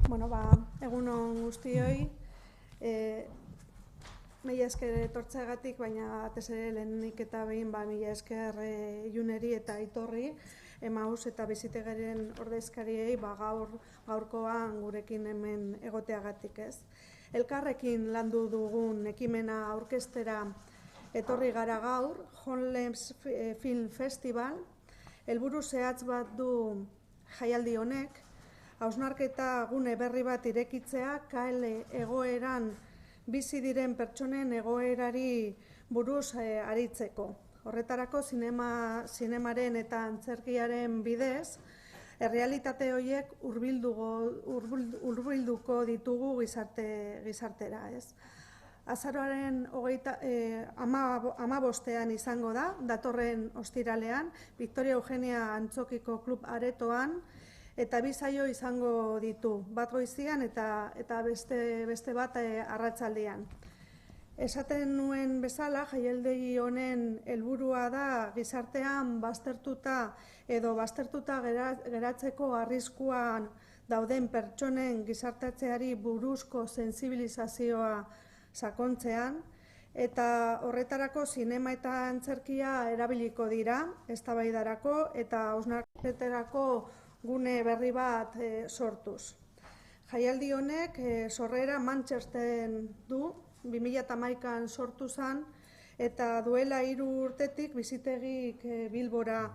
Bueno, egun on guztioi, mila esker etortzeagatik, baina batez ere lehenik eta behin mila esker Juneri eta Aitorri, Emaus eta Bizitegaren ordezkariei gaurkoan gurekin hemen egoteagatik, ez. Elkarrekin landu dugun ekimena aurkeztera etorri gara gaur, Homeless Film Festival, helburu zehatz bat du jaialdi honek, hausnarketa gune berri bat irekitzea KL egoeran bizi diren pertsonen egoerari buruz aritzeko. Horretarako zinemaren eta antzerkiaren bidez, errealitate horiek hurbilduko ditugu gizartera, ez? Azaroaren 15ean izango da, datorren ostiralean, Victoria Eugenia Antzokiko Klub Aretoan, eta bi saio izango ditu, bat goizian eta beste bat arratsaldean. Esaten nuen bezala, jaialdi honen helburua da gizartean baztertuta geratzeko arriskuan dauden pertsonen gizartatzeari buruzko sentsibilizazioa sakontzean, eta horretarako zinema eta antzerkia erabiliko dira, eztabaidarako eta hausnarketarako gune berri bat sortuz. Jaialdi honek sorrera Manchesterren du, 2011an sortu zen, eta duela 3 urtetik Bizitegik Bilbora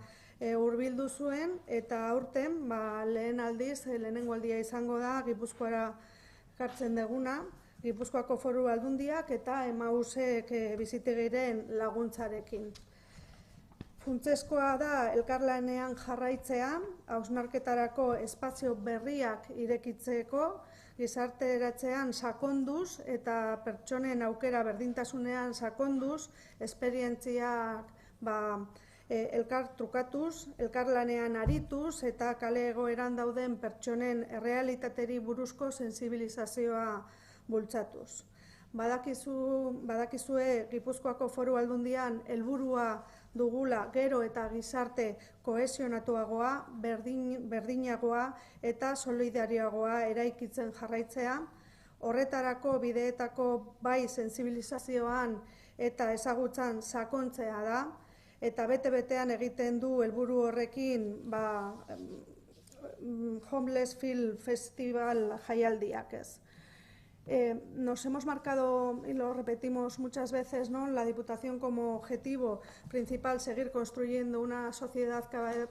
hurbildu zuen, eta aurten lehenengo aldia izango da Gipuzkoara ekartzen duguna, Gipuzkoako Foru Aldundiak eta Emausek Bizitegiren laguntzarekin. Funtsezkoa da elkarlanean jarraitzea, hausnarketarako espazio berriak irekitzeko, gizarteratzean sakonduz eta pertsonen aukera berdintasunean sakonduz, esperientziak elkar trukatuz, elkarlanean arituz eta kale egoeran dauden pertsonen errealitateri buruzko sentsibilizazioa bultzatuz. Badakizue Gipuzkoako Foru Aldundian helburua dugula gero eta gizarte kohesionatuagoa, berdinagoa eta solidarioagoa eraikitzen jarraitzea. Horretarako bideetako bai sentsibilizazioan eta ezagutzan sakontzea da, eta bete-betean egiten du helburu horrekin Homeless Film Festival jaialdiak, ez. Nos hemos marcado, y lo repetimos muchas veces, ¿no?, la Diputación como objetivo principal seguir construyendo una sociedad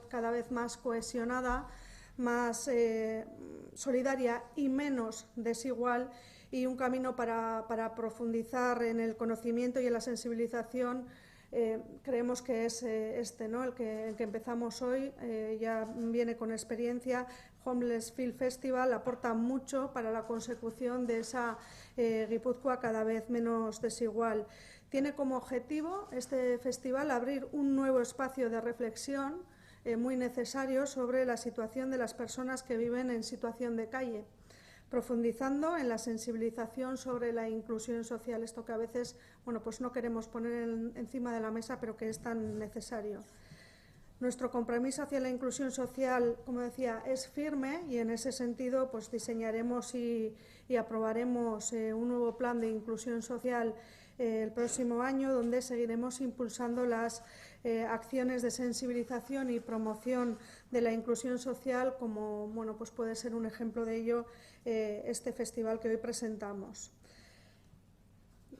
cada vez más cohesionada, más solidaria y menos desigual, y un camino para profundizar en el conocimiento y en la sensibilización. Creemos que es ¿no?, el que empezamos hoy, ya viene con experiencia. Homeless Film Festival aporta mucho para la consecución de esa Guipúzcoa cada vez menos desigual. Tiene como objetivo este festival abrir un nuevo espacio de reflexión muy necesario sobre la situación de las personas que viven en situación de calle, profundizando en la sensibilización sobre la inclusión social, esto que a veces pues no queremos poner encima de la mesa, pero que es tan necesario. Nuestro compromiso hacia la inclusión social, como decía, es firme, y en ese sentido pues diseñaremos y aprobaremos un nuevo plan de inclusión social el próximo año, donde seguiremos impulsando las acciones de sensibilización y promoción de la inclusión social, como pues puede ser un ejemplo de ello este festival que hoy presentamos.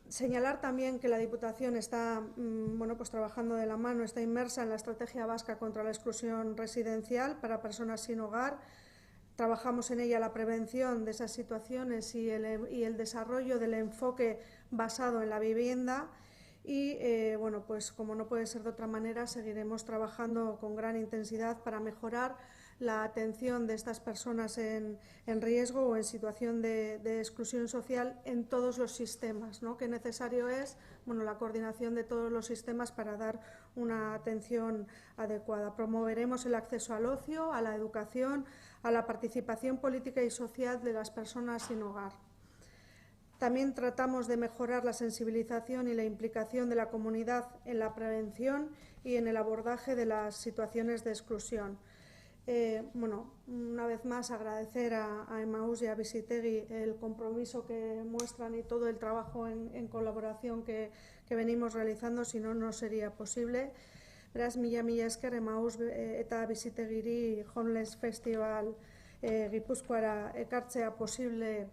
Señalar también que la Diputación está pues trabajando de la mano, está inmersa en la Estrategia Vasca contra la Exclusión Residencial para personas sin hogar. Trabajamos en ella la prevención de esas situaciones y el desarrollo del enfoque basado en la vivienda. Y pues como no puede ser de otra manera, seguiremos trabajando con gran intensidad para mejorar la atención de estas personas en riesgo o en situación de exclusión social en todos los sistemas, ¿no? Que necesario es la coordinación de todos los sistemas para dar una atención adecuada. Promoveremos el acceso al ocio, a la educación, a la participación política y social de las personas sin hogar. También tratamos de mejorar la sensibilización y la implicación de la comunidad en la prevención y en el abordaje de las situaciones de exclusión. Bueno, una vez más agradecer a Emaús y a Visitegui el compromiso que muestran y todo el trabajo en colaboración que venimos realizando, si no, no sería posible. Beraz, mila esker Emaús eta Visitegiri Homeless Festival Gipuzkoara ekartzea posible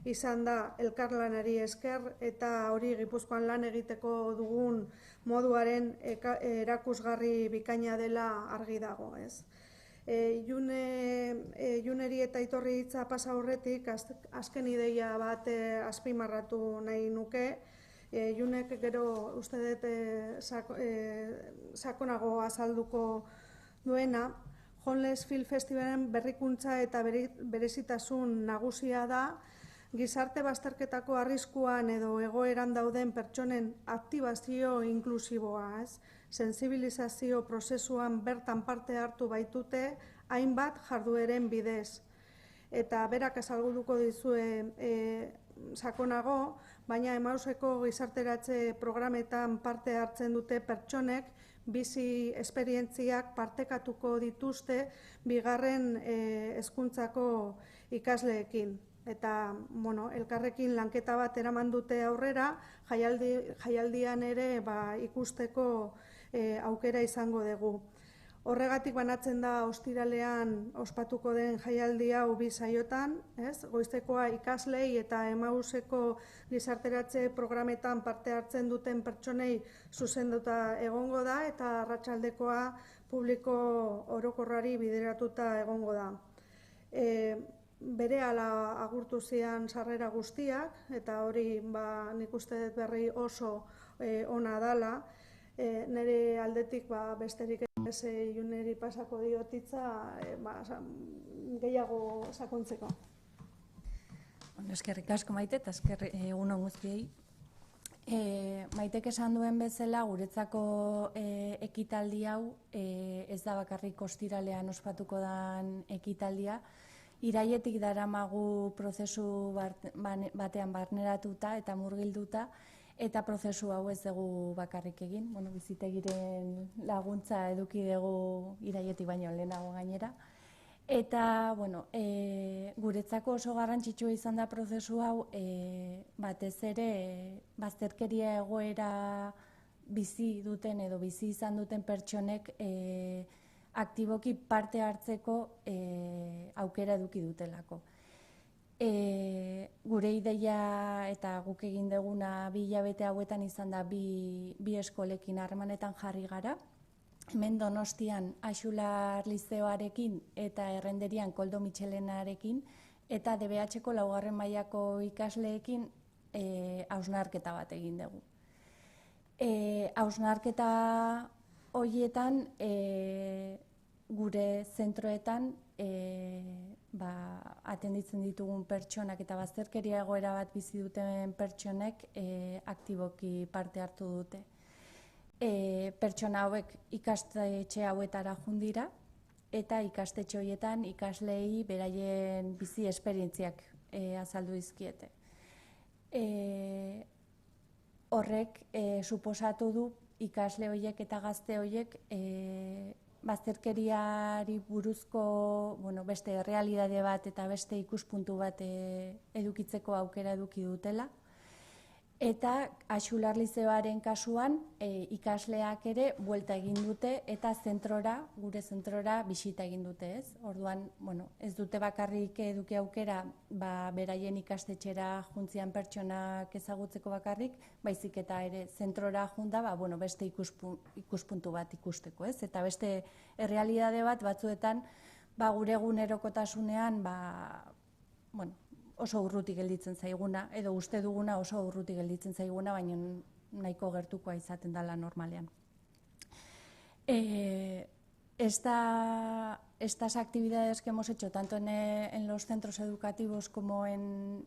izan da elkarlanari esker, eta hori Gipuzkoan lan egiteko dugun moduaren erakusgarri bikaina dela argi dago, ez? Juneri eta Aitorri hitza pasa horretik, azken ideia bat azpimarratu nahi nuke. Junek gero uste dut sakonago azalduko duena. Homeless Film Festivalen berrikuntza eta berezitasun nagusia da, gizarte bazterketako arriskuan edo egoeran dauden pertsonen aktibazio inklusiboa, ez? Sensibilizazio prozesuan bertan parte hartu baitute hainbat jardueren bidez. Eta berak azalduko dizue sakonago, baina Emauseko gizarteratze programetan parte hartzen dute pertsonek bizi esperientziak partekatuko dituzte bigarren hezkuntzako ikasleekin. Eta, bueno, elkarrekin lanketa bat eraman dute aurrera, jaialdian ere ikusteko aukera izango dugu. Horregatik banatzen da ostiralean ospatuko den jaialdi hau bi saiotan, goizekoa ikaslei eta Emauseko gizarteratze programetan parte hartzen duten pertsonei zuzenduta egongo da, eta arratsaldekoa publiko orokorrari bideratuta egongo da. Berehala agurtu zian sarrera guztiak, eta hori nik uste dut berri oso ona dala. Nire aldetik besterik ez Juneri pasako diotitza gehiago sakontzeko. Eskerrik asko Maite, eta egun on guztiei. Maitek esan duen bezala, guretzako ekitaldi hau ez da bakarrik ostiralean ospatuko den ekitaldia. Irailetik daramagu prozesu batean barneratuta eta murgilduta, eta prozesu hau ez dugu bakarrik egin. Bizitegiren laguntza eduki dugu irailetik baino lehenago gainera. Eta, guretzako oso garrantzitsua izan da prozesu hau, batez ere bazterkeria egoera bizi duten edo bizi izan duten pertsonek aktiboki parte hartzeko aukera eduki dutelako. Gure ideia eta guk egin duguna 2 hilabete hauetan izan da bi eskolekin harremanetan jarri gara. Hemen Donostian Axular Lizeoarekin eta Errenderian Koldo Mitxelenarekin eta DBH-ko 4. mailako ikasleekin hausnarketa bat egin dugu. Hausnarketa horietan gure zentroetan atenditzen ditugun pertsonak eta bazterkeria egoera bat bizi duten pertsonek aktiboki parte hartu dute. Pertsona hauek ikastetxe hauetara joan dira eta ikastetxe horietan ikasleei beraien bizi esperientziak azaldu dizkiete. Horrek suposatu du ikasle horiek eta gazte horiek bazterkeriari buruzko beste errealitate bat eta beste ikuspuntu bat edukitzeko aukera eduki dutela. Eta Axular Lizeoaren kasuan ikasleak ere buelta egin dute eta gure zentrora bisita egin dute, ez? Orduan, ez dute bakarrik eduki aukera beraien ikastetxera juntzian pertsonak ezagutzeko bakarrik, baizik eta ere zentrora junta beste ikuspuntu bat ikusteko, ez? Eta beste errealitate bat batzuetan gure egunerokotasunean oso urruti gelditzen zaiguna, edo uste duguna oso urruti gelditzen zaiguna, baina nahiko gertukoa izaten dela normalean. Estas actividades que hemos hecho tanto en los centros educativos como en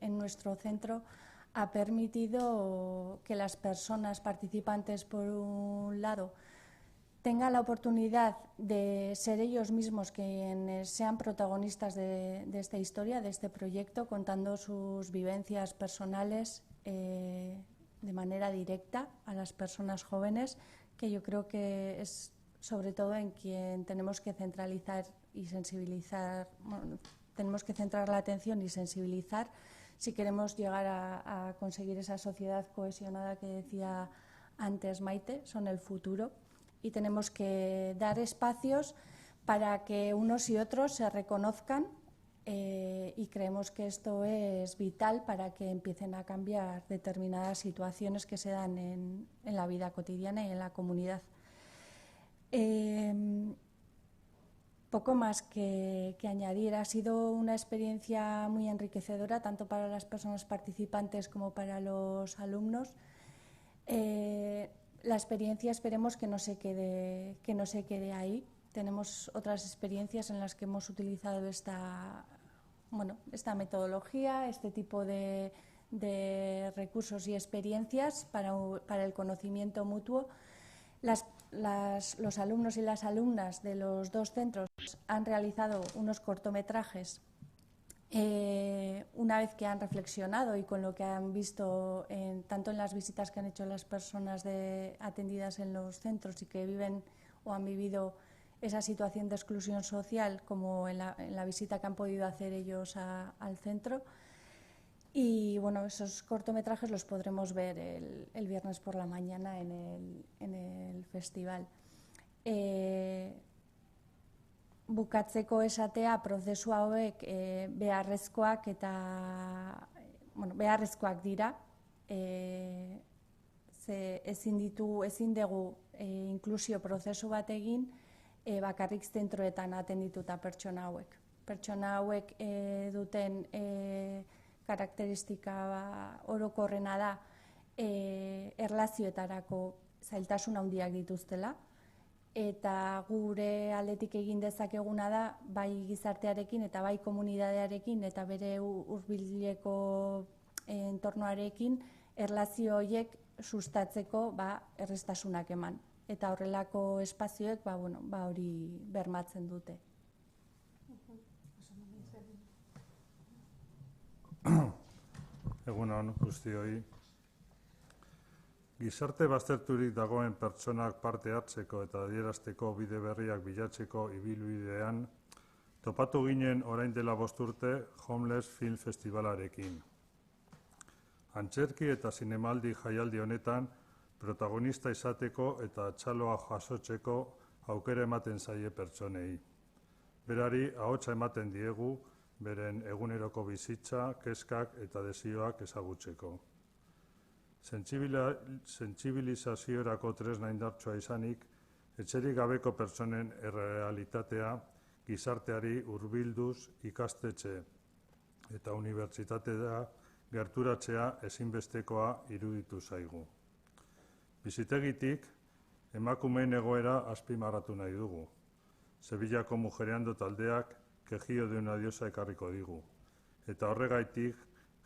nuestro centro ha permitido que las personas participantes, por un lado, tengan la oportunidad de ser ellos mismos quienes sean protagonistas de esta historia, de este proyecto, contando sus vivencias personales de manera directa a las personas jóvenes, que yo creo que es sobre todo en quien tenemos que centralizar y sensibilizar, bueno, tenemos que centrar la atención y sensibilizar si queremos llegar a conseguir esa sociedad cohesionada que decía antes Maite, son el futuro, y tenemos que dar espacios para que unos y otros se reconozcan y creemos que esto es vital para que empiecen a cambiar determinadas situaciones que se dan en la vida cotidiana y en la comunidad. Poco más que añadir. Ha sido una experiencia muy enriquecedora tanto para las personas participantes como para los alumnos. La experiencia esperemos que no se quede ahí. Tenemos otras experiencias en las que hemos utilizado esta metodología, este tipo de recursos y experiencias para el conocimiento mutuo. Los alumnos y las alumnas de los dos centros han realizado unos cortometrajes una vez que han reflexionado y con lo que han visto tanto en las visitas que han hecho las personas atendidas en los centros y que viven o han vivido esa situación de exclusión social, como en la visita que han podido hacer ellos al centro. Y bueno, esos cortometrajes los podremos ver el viernes por la mañana en el festival. Bukatzeko esatea prozesu hauek beharrezkoak dira. Ezin dugu inklusio prozesu bat egin bakarrik zentroetan atendituta pertsona hauek. Pertsona hauek duten karakteristika orokorrena da erlazioetarako zailtasun handiak dituztela, eta gure aldetik egin dezakeguna da bai gizartearekin eta bai komunitatearekin eta bere hurbileko entornoarekin erlazio horiek sustatzeko erraztasunak eman. Eta horrelako espazioek hori bermatzen dute. Egunon guztioi. Gizarte bazterturik dagoen pertsonak parte hartzeko eta adierazteko bide berriak bilatzeko ibilbidean topatu ginen orain dela 5 urte Homeless Film Festivalarekin. Antzerki eta zinemaldi jaialdi honetan protagonista izateko eta txaloa jasotzeko aukera ematen zaie pertsonei. Berari ahotsa ematen diegu beren eguneroko bizitza, kezkak eta desioak ezagutzeko. Sentsibilizaziorako tresna indartsua izanik, etxerik gabeko pertsonen errealitatea gizarteari hurbilduz ikastetxe eta unibertsitatea gerturatzea ezinbestekoa iruditu zaigu. Bizitegitik, emakumeen egoera azpimarratu nahi dugu. Sevillako Mujereando taldeak Quejío de una diosa ekarriko digu. Eta horregaitik,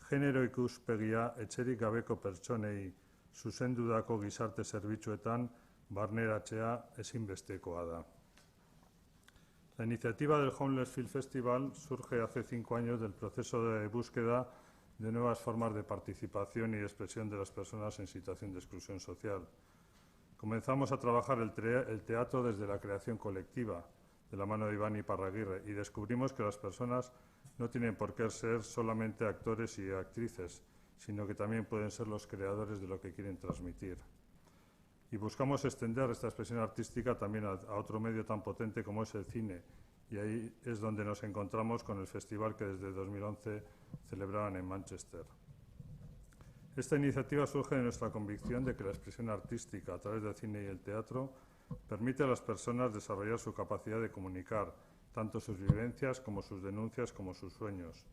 genero ikuspegia etxerik gabeko pertsonei zuzendudako gizarte zerbitzuetan barneratzea ezinbestekoa da. La iniciativa del Homeless Film Festival surge hace 5 años del proceso de búsqueda de nuevas formas de participación y expresión de las personas en situación de exclusión social. Comenzamos a trabajar el teatro desde la creación colectiva, de la mano de Iván Iparraguirre, y descubrimos que las personas no tienen por qué ser solamente actores y actrices, sino que también pueden ser los creadores de lo que quieren transmitir. Y buscamos extender esta expresión artística también a otro medio tan potente como es el cine, y ahí es donde nos encontramos con el festival que desde 2011 celebraban en Manchester. Esta iniciativa surge de nuestra convicción de que la expresión artística a través del cine y el teatro permite a las personas desarrollar su capacidad de comunicar tanto sus vivencias como sus denuncias como sus sueños.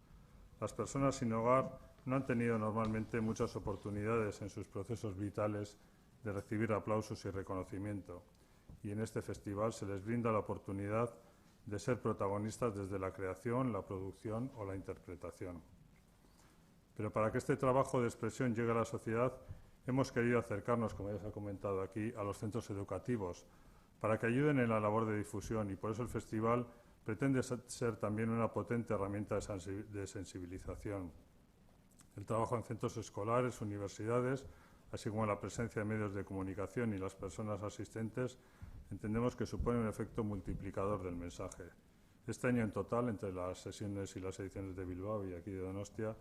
Las personas sin hogar no han tenido normalmente muchas oportunidades en sus procesos vitales de recibir aplausos y reconocimiento, y en este festival se les brinda la oportunidad de ser protagonistas desde la creación, la producción o la interpretación. Pero para que este trabajo de expresión llegue a la sociedad, hemos querido acercarnos, como ya se ha comentado aquí, a los centros educativos, para que ayuden en la labor de difusión, y por eso el festival pretende ser también una potente herramienta de sensibilización. El trabajo en centros escolares, universidades, así como la presencia de medios de comunicación y las personas asistentes, entendemos que supone un efecto multiplicador del mensaje. Este año en total, entre las sesiones y las ediciones de Bilbao y aquí de Donostia,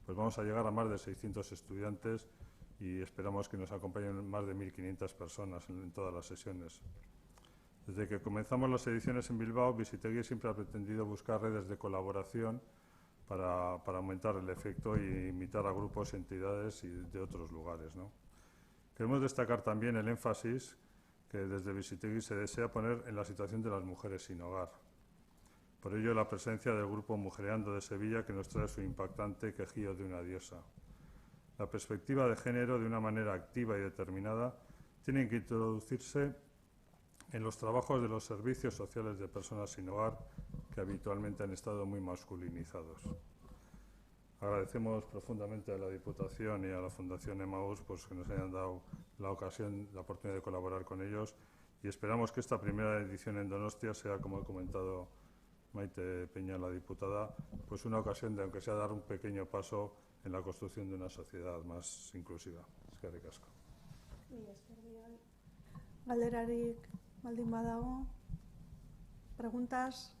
pues vamos a llegar a más de 600 estudiantes y esperamos que nos acompañen más de 1.500 personas en todas las sesiones. Desde que comenzamos las ediciones en Bilbao, Visitegui siempre ha pretendido buscar redes de colaboración para aumentar el efecto y invitar a grupos, entidades y de otros lugares, ¿no? Queremos destacar también el énfasis que desde Visitegui se desea poner en la situación de las mujeres sin hogar. Por ello, la presencia del grupo Mujereando de Sevilla, que nos trae su impactante Quejío de una diosa. La perspectiva de género, de una manera activa y determinada, tiene que introducirse en los trabajos de los servicios sociales de personas sin hogar, que habitualmente han estado muy masculinizados. Agradecemos profundamente a la Diputación y a la Fundación Emaús pues, que nos hayan dado la oportunidad de colaborar con ellos y esperamos que esta primera edición en Donostia sea, como he comentado Maite Peña, la diputada, pues una ocasión de, aunque sea, dar un pequeño paso en la construcción de una sociedad más inclusiva. Eskerrik asko. Galderarik baldin badago, preguntas?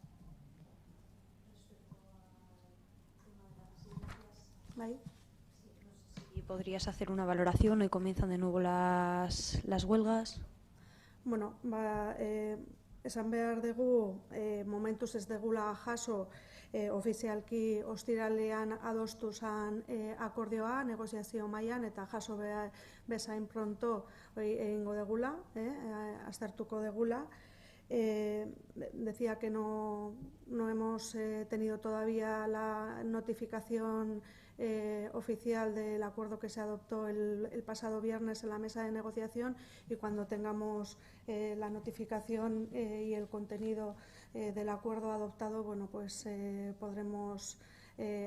¿Bai? ¿Y podrías hacer una valoración? Hoy comienzan de nuevo las huelgas. Bueno, esan behar dugu, momentuz ez degula jaso ofizialki ostiralean adostu zan akordioa, negoziazio mailan eta jaso bezain pronto egingo degula, aztertuko degula. Decía que no hemos tenido todavía la notificación oficial del acuerdo que se adoptó el pasado viernes en la mesa de negociación y cuando tengamos la notificación y el contenido del acuerdo adoptado, bueno, pues podremos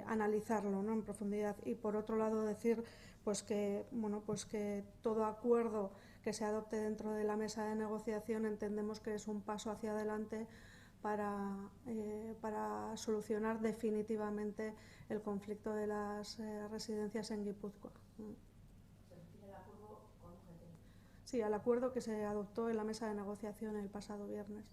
analizarlo, ¿no?, en profundidad. Y por otro lado decir pues que, bueno, pues que todo acuerdo que se adopte dentro de la mesa de negociación entendemos que es un paso hacia adelante para solucionar definitivamente el conflicto de las residencias en Guipúzcoa. ¿Se refiere al acuerdo con UGT? Sí, al acuerdo que se adoptó en la mesa de negociación el pasado viernes.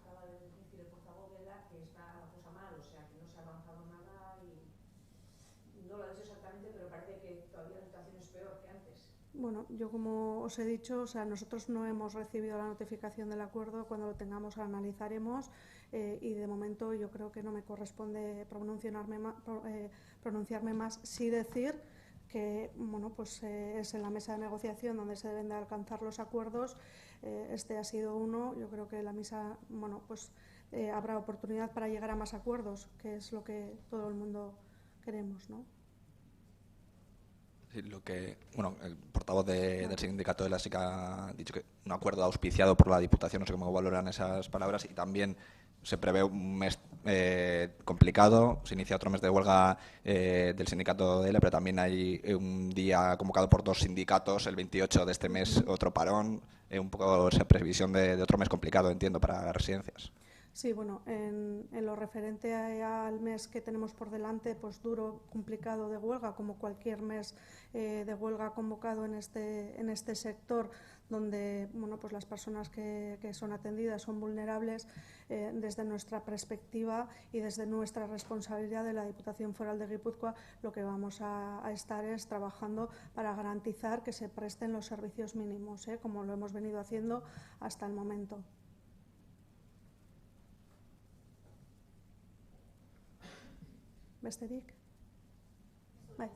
Acaba de decir el portavoz de la que está la cosa mal, o sea que no se ha avanzado nada y no lo ha dicho exactamente, pero parece que todavía la situación es peor que antes. Bueno, yo como os he dicho, o sea, nosotros no hemos recibido la notificación del acuerdo, cuando lo tengamos lo analizaremos y de momento yo creo que no me corresponde pronunciarme más, sí decir que bueno, pues, es en la mesa de negociación donde se deben de alcanzar los acuerdos. Este ha sido uno, yo creo que la mesa, bueno, pues habrá oportunidad para llegar a más acuerdos, que es lo que todo el mundo queremos, ¿no? Sí, el portavoz del sindicato de la SICA ha dicho que un acuerdo auspiciado por la Diputación, no sé cómo valoran esas palabras, y también se prevé un mes complicado, se inicia otro mes de huelga del sindicato de ELE, pero también hay un día convocado por dos sindicatos, el 28 de este mes otro parón, un poco esa previsión de otro mes complicado, entiendo, para las residencias. Sí, bueno, en lo referente al mes que tenemos por delante, pues duro, complicado de huelga, como cualquier mes de huelga convocado en este sector, donde bueno, pues las personas que son atendidas son vulnerables. Desde nuestra perspectiva y desde nuestra responsabilidad de la Diputación Foral de Guipúzcoa, lo que vamos a estar es trabajando para garantizar que se presten los servicios mínimos, como lo hemos venido haciendo hasta el momento. Besterik? Bai.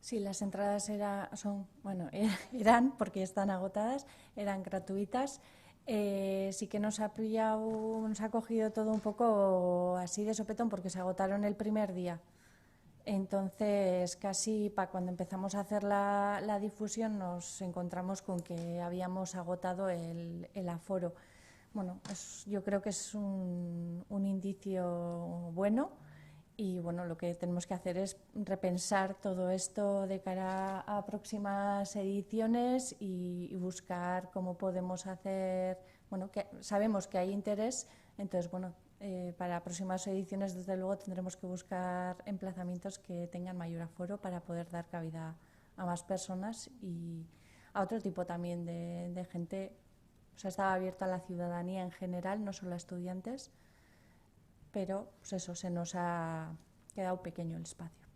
Sí, las entradas eran, porque están agotadas, eran gratuitas. Sí que nos ha cogido todo un poco así de sopetón porque se agotaron el primer día. Entonces, casi para cuando empezamos a hacer la difusión nos encontramos con que habíamos agotado el aforo. Bueno, yo creo que es un indicio bueno Y bueno, lo que tenemos que hacer es repensar todo esto de cara a próximas ediciones y buscar cómo podemos hacer, bueno, que sabemos que hay interés, entonces bueno, para próximas ediciones desde luego tendremos que buscar emplazamientos que tengan mayor aforo para poder dar cabida a más personas y a otro tipo también de gente. O sea, estaba abierto a la ciudadanía en general, no solo a estudiantes, pero pues eso, se nos ha quedado pequeño el espacio.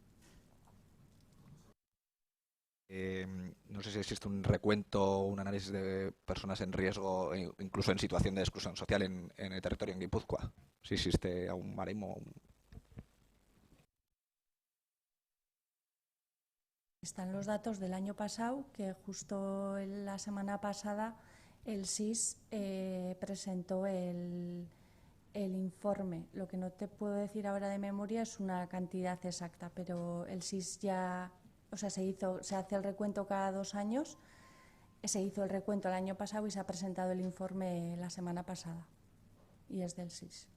No sé si existe un recuento o un análisis de personas en riesgo, incluso en situación de exclusión social en el territorio en Guipúzcoa. Si existe aún baremo. Están los datos del año pasado, que justo la semana pasada el SIS presentó el informe. Lo que no te puedo decir ahora de memoria es una cantidad exacta, pero el SIS ya, o sea, se hace el recuento cada 2 años, se hizo el recuento el año pasado y se ha presentado el informe la semana pasada, y es del SIS.